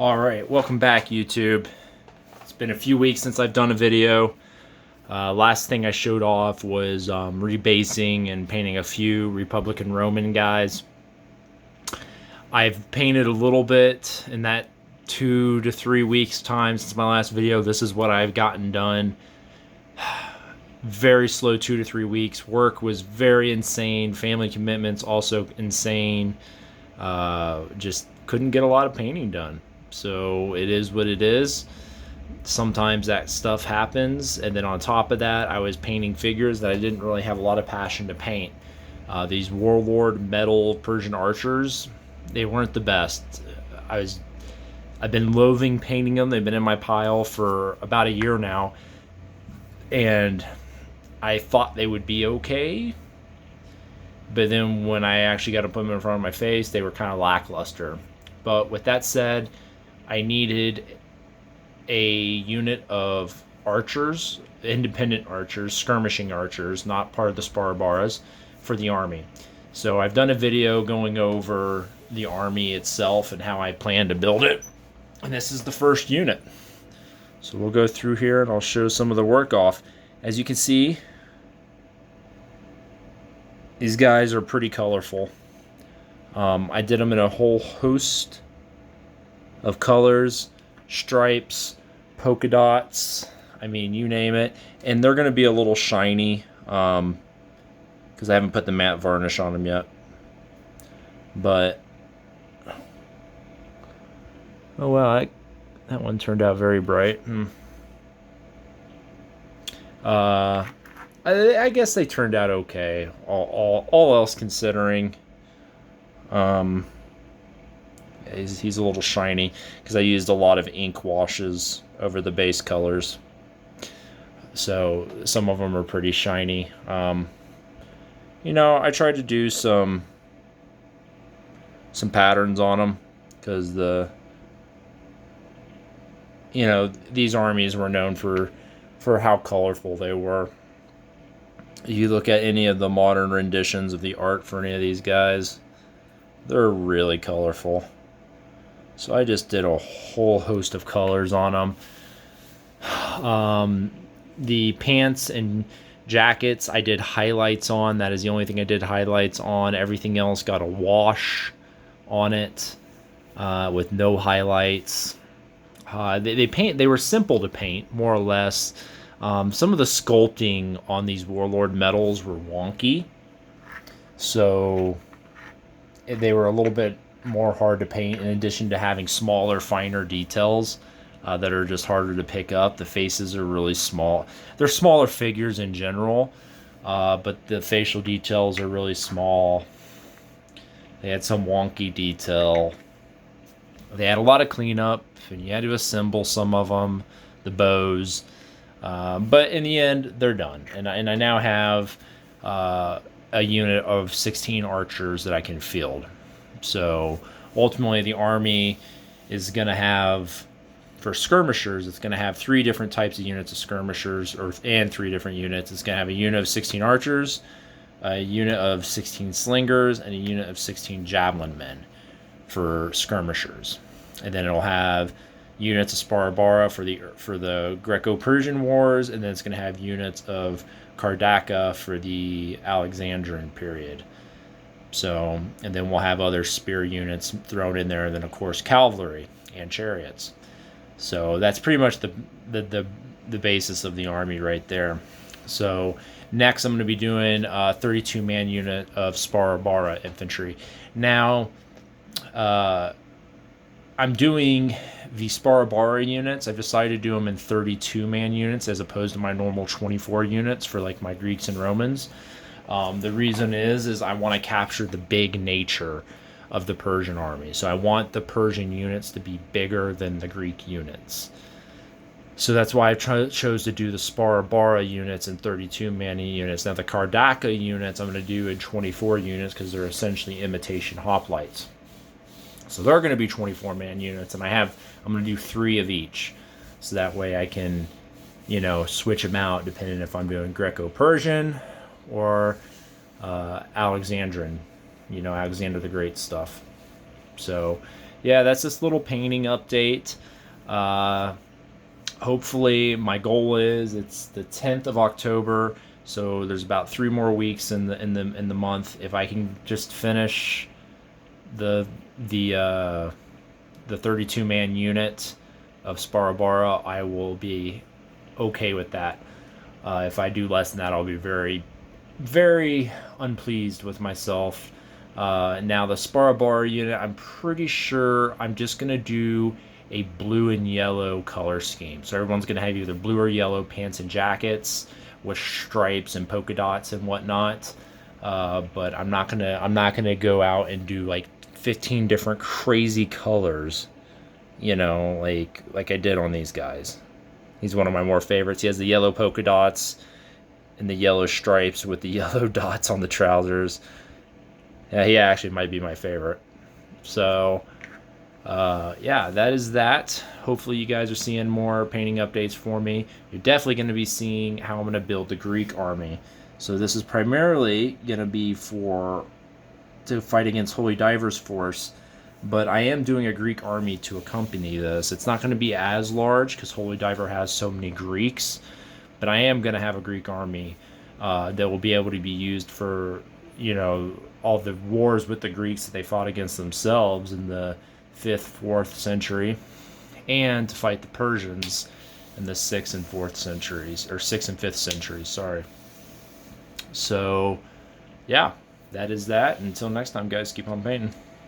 Alright, welcome back YouTube. It's been a few weeks since I've done a video. Last thing I showed off was rebasing and painting a few Republican Roman guys. I've painted a little bit in that 2 to 3 weeks time since my last video. This is what I've gotten done. Very slow 2 to 3 weeks. Work was very insane. Family commitments also insane. Just couldn't get a lot of painting done. So it is what it is. Sometimes that stuff happens, and then on top of that, I was painting figures that I didn't really have a lot of passion to paint. These Warlord metal Persian archers, they weren't the best. I've been loathing painting them. They've been in my pile for about a year now, and I thought they would be okay, but then when I actually got to put them in front of my face, they were kind of lackluster. But with that said, I needed a unit of archers, independent archers, skirmishing archers, not part of the Sparabaras, for the army. So I've done a video going over the army itself and how I plan to build it. And this is the first unit. So we'll go through here and I'll show some of the work off. As you can see, these guys are pretty colorful. I did them in a whole host of colors, stripes, polka dots, I mean, you name it. And they're going to be a little shiny because I haven't put the matte varnish on them yet. But, oh wow, that one turned out very bright. I guess they turned out okay, all else considering. He's a little shiny because I used a lot of ink washes over the base colors, so some of them are pretty shiny. You know, I tried to do some patterns on them because these armies were known for how colorful they were. If you look at any of the modern renditions of the art for any of these guys, they're really colorful. So I just did a whole host of colors on them. The pants and jackets I did highlights on. That is the only thing I did highlights on. Everything else got a wash on it with no highlights. They were simple to paint, more or less. Some of the sculpting on these Warlord medals were wonky, so they were a little bit more hard to paint, in addition to having smaller, finer details that are just harder to pick up. The faces are really small. They're smaller figures in general, but the facial details are really small. They had some wonky detail. They had a lot of cleanup, and you had to assemble some of them, the bows. But in the end, they're done. And I now have a unit of 16 archers that I can field. So ultimately, the army is going to have, for skirmishers, it's going to have 3 different types of units of skirmishers, and 3 different units. It's going to have a unit of 16 archers, a unit of 16 slingers, and a unit of 16 javelin men for skirmishers. And then it'll have units of Sparabara for the Greco-Persian wars, and then it's going to have units of Kardaka for the Alexandrian period. So, and then we'll have other spear units thrown in there, and then of course cavalry and chariots. So that's pretty much the basis of the army right there. So next I'm going to be doing a 32-man unit of Sparabara infantry. Now, I'm doing the Sparabara units. I've decided to do them in 32-man units as opposed to my normal 24 units for like my Greeks and Romans. The reason is I want to capture the big nature of the Persian army. So I want the Persian units to be bigger than the Greek units. So that's why I chose to do the Sparabara units in 32-man units. Now the Kardaka units I'm going to do in 24 units because they're essentially imitation hoplites. So they're going to be 24-man units, and I'm going to do 3 of each. So that way I can, switch them out depending if I'm doing Greco-Persian or Alexandrian, Alexander the Great stuff. So yeah, that's this little painting update. Uh, Hopefully, my goal is it's the 10th of October, so there's about 3 more weeks in the month. If I can just finish the the uh, the 32-man unit of Sparabara, I will be okay with that. If I do less than that, I'll be very, very unpleased with myself. Now the Sparabara unit, I'm pretty sure I'm just gonna do a blue and yellow color scheme. So everyone's gonna have either blue or yellow pants and jackets with stripes and polka dots and whatnot. But I'm not gonna go out and do like 15 different crazy colors. Like I did on these guys. He's one of my more favorites. He has the yellow polka dots and the yellow stripes with the yellow dots on the trousers. Yeah, he actually might be my favorite. So, yeah, that is that. Hopefully, you guys are seeing more painting updates for me. You're definitely going to be seeing how I'm going to build the Greek army. So this is primarily going to be to fight against Holy Diver's force, but I am doing a Greek army to accompany this. It's not going to be as large because Holy Diver has so many Greeks, but I am going to have a Greek army that will be able to be used for, all the wars with the Greeks that they fought against themselves in the 5th, 4th century, and to fight the Persians in the 6th and 4th centuries, or 6th and 5th centuries, sorry. So, yeah, that is that. Until next time, guys, keep on painting.